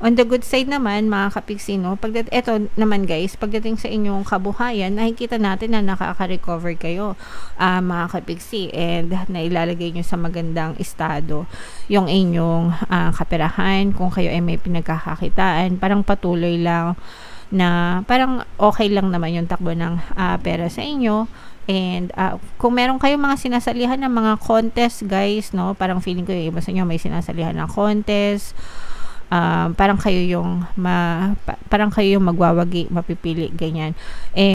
On the good side naman, mga kapiksi, no, eto naman guys, pagdating sa inyong kabuhayan, nakikita natin na nakaka-recover kayo, mga kapiksi, and nailalagay nyo sa magandang estado yung inyong kaperahan. Kung kayo ay may pinagkakakitaan, parang patuloy lang na parang okay lang naman yung takbo ng pera sa inyo. And kung meron kayong mga sinasalihan ng mga contest guys, no, parang feeling ko yung iba sa inyo may sinasalihan ng contest, parang kayo yung magwawagi, mapipili, ganyan. And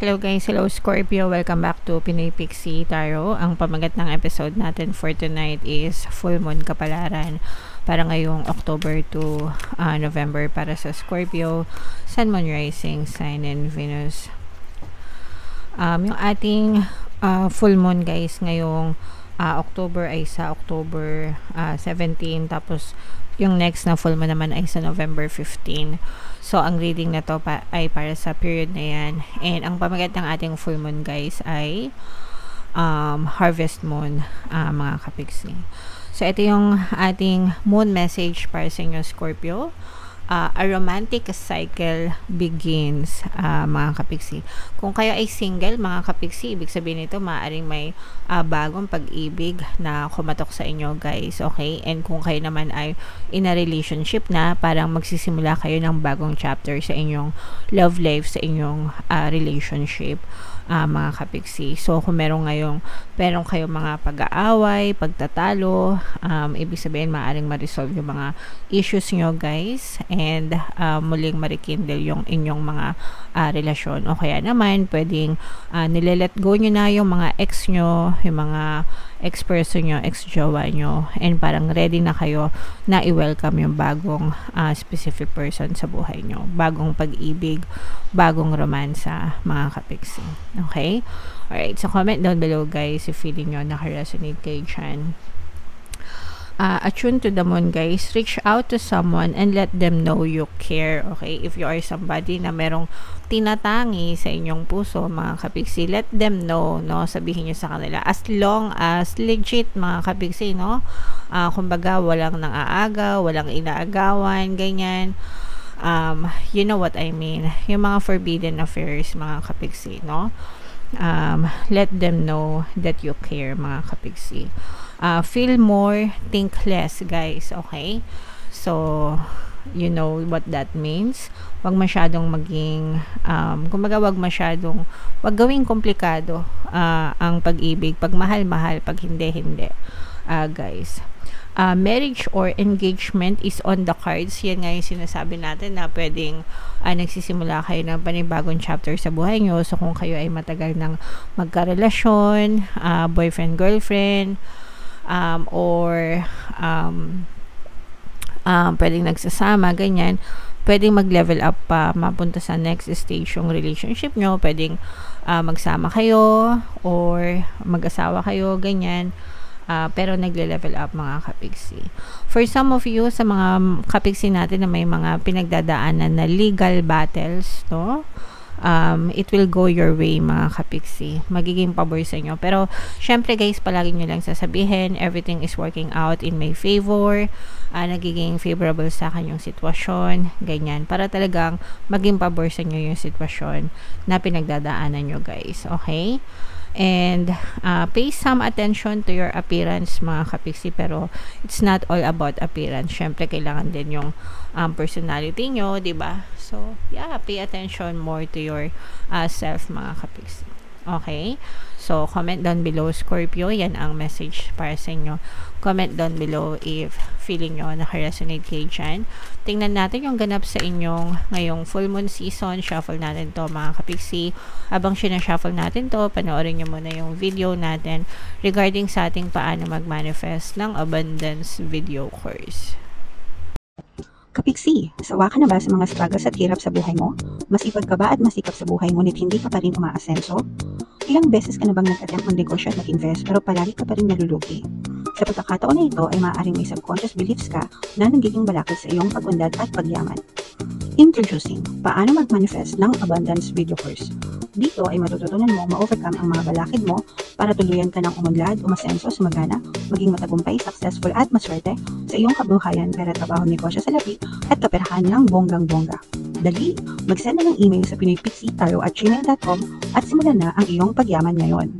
hello guys, hello Scorpio, welcome back to Pinoy Pixie Tarot. Ang pamagat ng episode natin for tonight is Full Moon Kapalaran para ngayong October to November para sa Scorpio, Sun, Moon, Rising, Sign, and Venus. Yung ating full moon guys ngayong October ay sa October 17, tapos yung next na full moon naman ay sa November 15. So, ang reading na to ay para sa period na yan. And ang pamagat ng ating full moon guys ay harvest moon, mga kapiksi. So, ito yung ating moon message para sa inyo, Scorpio. A romantic cycle begins, mga kapiksi. Kung kayo ay single, mga kapiksi, ibig sabihin nito maaaring may bagong pag-ibig na kumatok sa inyo guys, okay? And kung kayo naman ay in a relationship na, parang magsisimula kayo ng bagong chapter sa inyong love life, sa inyong relationship, mga kapiksi. So, kung meron kayong mga pag-aaway, pagtatalo, ibig sabihin maaaring ma-resolve yung mga issues nyo guys, and muling marikindle yung inyong mga relasyon. O kaya naman pwedeng nilelet go nyo na yung mga ex nyo, yung mga ex-person nyo, ex-jowa nyo, and parang ready na kayo na i-welcome yung bagong specific person sa buhay nyo, bagong pag-ibig, bagong romansa, mga kapiksi. Okay? Alright, so comment down below guys if feeling nyo naka-resonate kayo dyan. Attune to the moon guys, reach out to someone and let them know you care. Okay, if you are somebody na merong tinatangi sa inyong puso, mga kapiksi, let them know, no, sabihin nyo sa kanila, as long as legit, mga kapiksi, no, kumbaga walang nang-aagaw, walang inaagawan, ganyan. You know what I mean, yung mga forbidden affairs, mga kapiksi, no, let them know that you care, mga kapiksi. Feel more, think less guys, okay? So, you know what that means. Wag masyadong maging kumbaga wag gawing komplikado ang pag-ibig, pag mahal-mahal, pag hindi, guys. Marriage or engagement is on the cards. Yan nga yung sinasabi natin na pwedeng nagsisimula kayo ng panibagong chapter sa buhay nyo. So, kung kayo ay matagal ng magkarelasyon, boyfriend, girlfriend, or pwedeng nagsasama, ganyan, pwedeng mag-level up pa, mapunta sa next stage yung relationship nyo, pwedeng magsama kayo or mag-asawa kayo, ganyan, pero nagle-level up, mga kapiksi. For some of you, sa mga kapiksi natin na may mga pinagdadaanan na legal battles, no, it will go your way, mga kapiksi. Magiging pabor sa inyo. Pero, syempre guys, palagi nyo lang sasabihin, everything is working out in my favor. Nagiging favorable sa akin yung sitwasyon. Ganyan. Para talagang maging pabor sa inyo yung sitwasyon na pinagdadaanan nyo, guys. Okay? And pay some attention to your appearance, mga kapiksi, pero it's not all about appearance. Syempre, kailangan din yung personality nyo, diba? So, yeah, pay attention more to your self, mga kapiksi. Okay? So, comment down below, Scorpio. Yan ang message para sa inyo. Comment down below if feeling nyo naka-resonate kayo dyan. Tingnan natin yung ganap sa inyong ngayong full moon season. Shuffle natin to, mga kapiksi. Habang sinashuffle natin to, panoorin nyo muna yung video natin regarding sa ating paano mag-manifest ng abundance video course. Kapiksi, sawa ka na ba sa mga struggles at hirap sa buhay mo? Masipag ka ba at masikap sa buhay ngunit hindi ka pa rin umaasenso? Ilang beses ka na bang nag-attempt mag-negosyo at mag-invest pero palagi ka pa rin nalulugi? Sa pagkakataon na ito ay maaaring may subconscious beliefs ka na nagiging balakid sa iyong pag-unlad at pagyaman. Introducing, paano mag-manifest ng abundance video course. Dito ay matututunan mo ma-overcome ang mga balakid mo para tuluyan ka ng umunlad, umasenso, sumagana, maging matagumpay, successful at maswerte sa iyong kabuhayan, pera, trabaho, negosyo, salapi at kaperahan ng bonggang-bongga. Dali, mag-send na ng email sa pinoypixie@gmail.com at simulan na ang iyong pagyaman ngayon.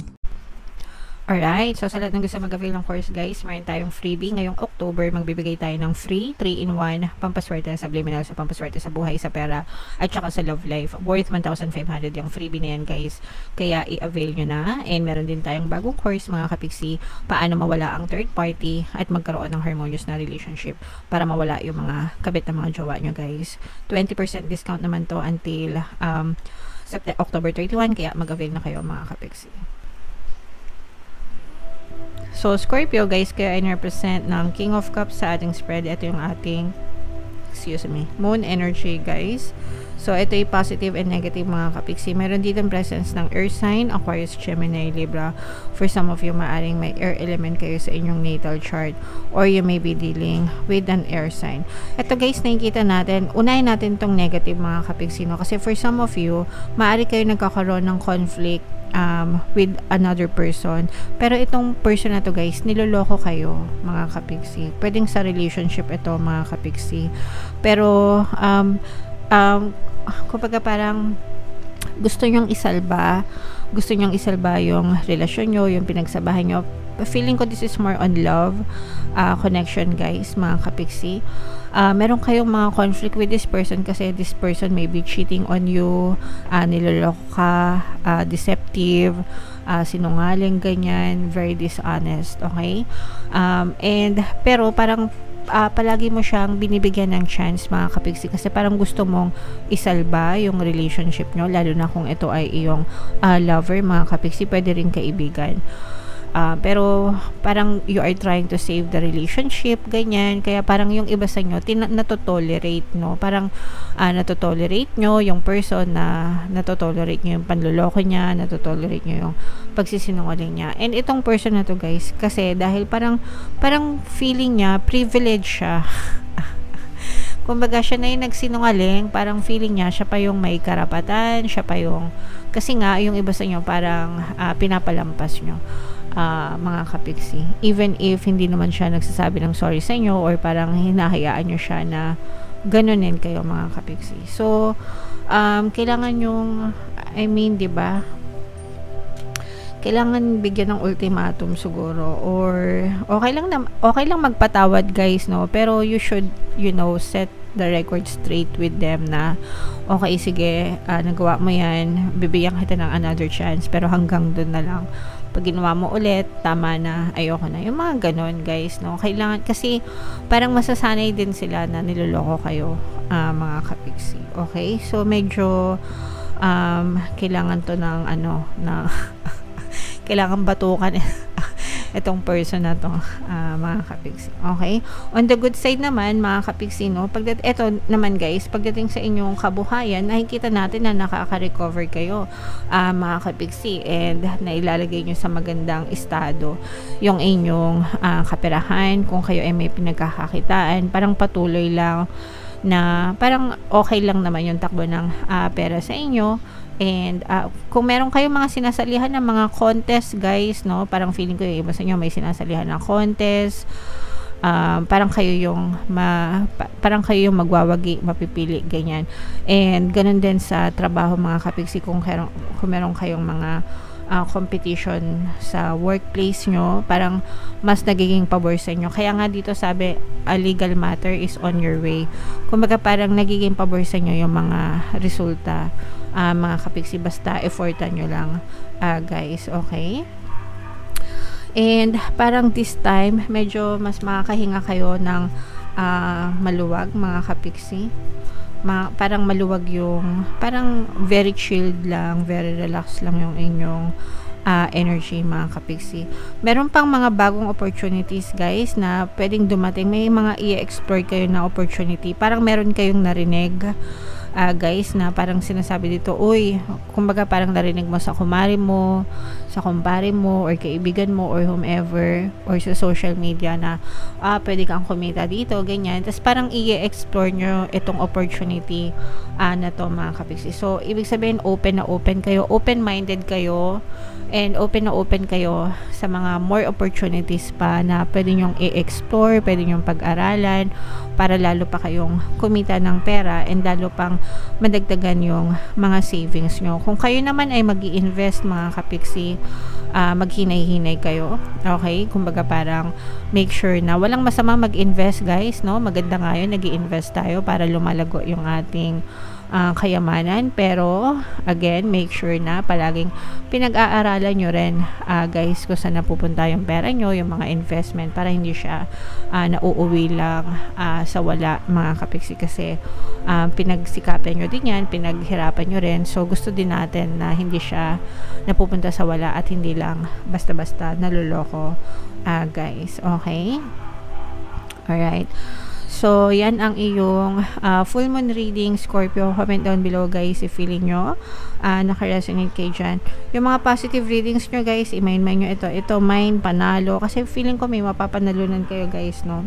Alright, so sa lahat ng gusto mag-avail ng course guys, mayroon tayong freebie. Ngayong October, magbibigay tayo ng free 3-in-1 pampaswerte sa subliminal, sa pampaswerte sa buhay, sa pera, at saka sa love life. Worth 1,500 yung freebie na yan guys. Kaya i-avail nyo na. And meron din tayong bagong course mga kapiksi, paano mawala ang third party at magkaroon ng harmonious na relationship para mawala yung mga kabit na mga jowa nyo guys. 20% discount naman to until October 31, kaya mag-avail na kayo mga kapiksi. So, Scorpio guys, kaya in-represent ng King of Cups sa ating spread. Ito yung ating, Moon energy guys. So, ito yung positive and negative mga kapiksi. Meron dito presence ng Earth sign, Aquarius, Gemini, Libra. For some of you, maaring may air element kayo sa inyong natal chart or you may be dealing with an air sign. Ito guys, nakikita natin, unahin natin tong negative mga kapiksi, no? Kasi for some of you, maaari kayo nagkakaroon ng conflict with another person. Pero itong person na to guys, niloloko kayo mga kapiksi. Pwedeng sa relationship ito mga kapiksi. Pero kumbaga parang gusto nyong isalba yung relasyon nyo, yung pinagsabahan nyo. Feeling ko this is more on love connection guys mga kapiksi. Meron kayong mga conflict with this person kasi this person may be cheating on you, niloloko ka, deceptive, sinungaling, ganyan, very dishonest, okay? Pero parang palagi mo siyang binibigyan ng chance mga kapiksi kasi parang gusto mong isalba yung relationship nyo, lalo na kung ito ay iyong lover mga kapiksi, pwede rin kaibigan. Pero parang you are trying to save the relationship, ganyan. Kaya parang yung iba sa inyo natotolerate, no? Parang natotolerate nyo yung person na natotolerate nyo yung panloloko niya, natotolerate nyo yung pagsisinungaling niya. And itong person na to guys, kasi dahil parang feeling niya privilege siya. Kumbaga siya na yung nagsinungaling, parang feeling niya siya pa yung may karapatan, siya pa yung, kasi nga yung iba sa inyo parang pinapalampas nyo mga kapiksi, even if hindi naman siya nagsasabi ng sorry sa inyo or parang hinahayaan nyo siya na ganunin kayo mga kapiksi. So kailangan yung diba, kailangan bigyan ng ultimatum siguro, or okay lang magpatawad guys, no? Pero you should set the record straight with them na okay, sige, nagawa mo yan, bibigyan kita ng another chance, pero hanggang dun na lang. Pag ginawa mo ulit, tama na, ayoko na. Yung mga ganon guys, no? Kailangan, kasi parang masasanay din sila na niloloko kayo mga kapiksi. Okay? So medyo kailangan to ng kailangan batukan itong person na to mga kapiksi. Okay? On the good side naman mga kapiksi, no? Ito naman guys, pagdating sa inyong kabuhayan, nakikita natin na nakaka-recover kayo mga kapiksi, and nailalagay nyo sa magandang estado yung inyong kaperahan. Kung kayo ay may pinagkakakitaan, parang patuloy lang na parang okay lang naman yung takbo ng pera sa inyo. And kung meron kayong mga sinasalihan ng mga contest guys, no, parang feeling ko yung iba sa inyo may sinasalihan ng contest, parang kayo yung magwawagi, mapipili, ganyan. And ganun din sa trabaho mga kapiksi, kung meron kayong mga competition sa workplace nyo, parang mas nagiging pabor sa inyo. Kaya nga dito sabi, a legal matter is on your way. Kumbaga parang nagiging pabor sa inyo yung mga resulta mga kapiksi, basta effortan nyo lang guys, okay? And parang this time medyo mas makakahinga kayo ng maluwag mga kapiksi. Parang maluwag yung, parang very chilled lang, very relaxed lang yung inyong energy mga kapiksi. Meron pang mga bagong opportunities guys na pwedeng dumating. May mga i-explore kayo na opportunity, parang meron kayong narinig guys, na parang sinasabi dito, uy, kumbaga parang narinig mo sa kumari mo, sa kumpare mo, or kaibigan mo, or whomever, or sa social media na, pwede kang kumita dito, ganyan. Tapos parang i-explore nyo itong opportunity na to, mga kapiksi. So, ibig sabihin, open na open kayo, open-minded kayo, and open na open kayo sa mga more opportunities pa na pwede nyong i-explore, pwede nyong pag-aralan, para lalo pa kayong kumita ng pera, and lalo pang madagdagan yung mga savings nyo. Kung kayo naman ay mag-i-invest, mga kapiksi, maghinay-hinay kayo, okay? Kumbaga parang make sure na walang masama mag-invest, guys, no? Maganda nga yun, nag-i-invest tayo para lumalago yung ating kayamanan, pero again, make sure na palaging pinag-aaralan nyo rin, guys, kung saan napupunta yung pera nyo, yung mga investment, para hindi siya nauuwi lang sa wala, mga kapiksi, kasi pinagsikapan nyo din yan, pinaghirapan nyo rin, so gusto din natin na hindi siya napupunta sa wala at hindi lang basta-basta naluloko, guys, okay? Alright. So, yan ang iyong full moon reading, Scorpio. Comment down below, guys, if feeling nyo naka-resonate kayo dyan. Yung mga positive readings nyo, guys, i-mind nyo ito. Ito, mine, panalo. Kasi feeling ko may mapapanalunan kayo, guys, no?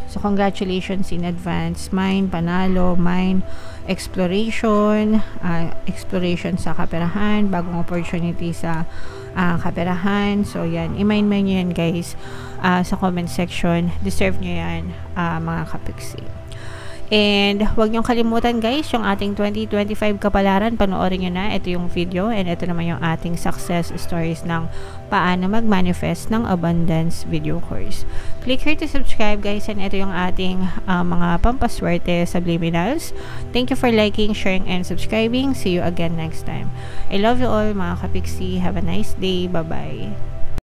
So, congratulations in advance. Mine, panalo, mine, exploration, exploration sa kaperahan, bagong opportunity sa kaperahan. So, yan. I-mind nyo yan, guys, sa comment section. Deserve nyo yan, mga kapiksi. And huwag niyong kalimutan, guys, yung ating 2025 kapalaran. Panoorin nyo na. Ito yung video. And ito naman yung ating success stories ng paano mag-manifest ng abundance video course. Click here to subscribe, guys. And ito yung ating mga pampaswerte subliminals. Thank you for liking, sharing, and subscribing. See you again next time. I love you all, mga kapiksi. Have a nice day. Bye-bye.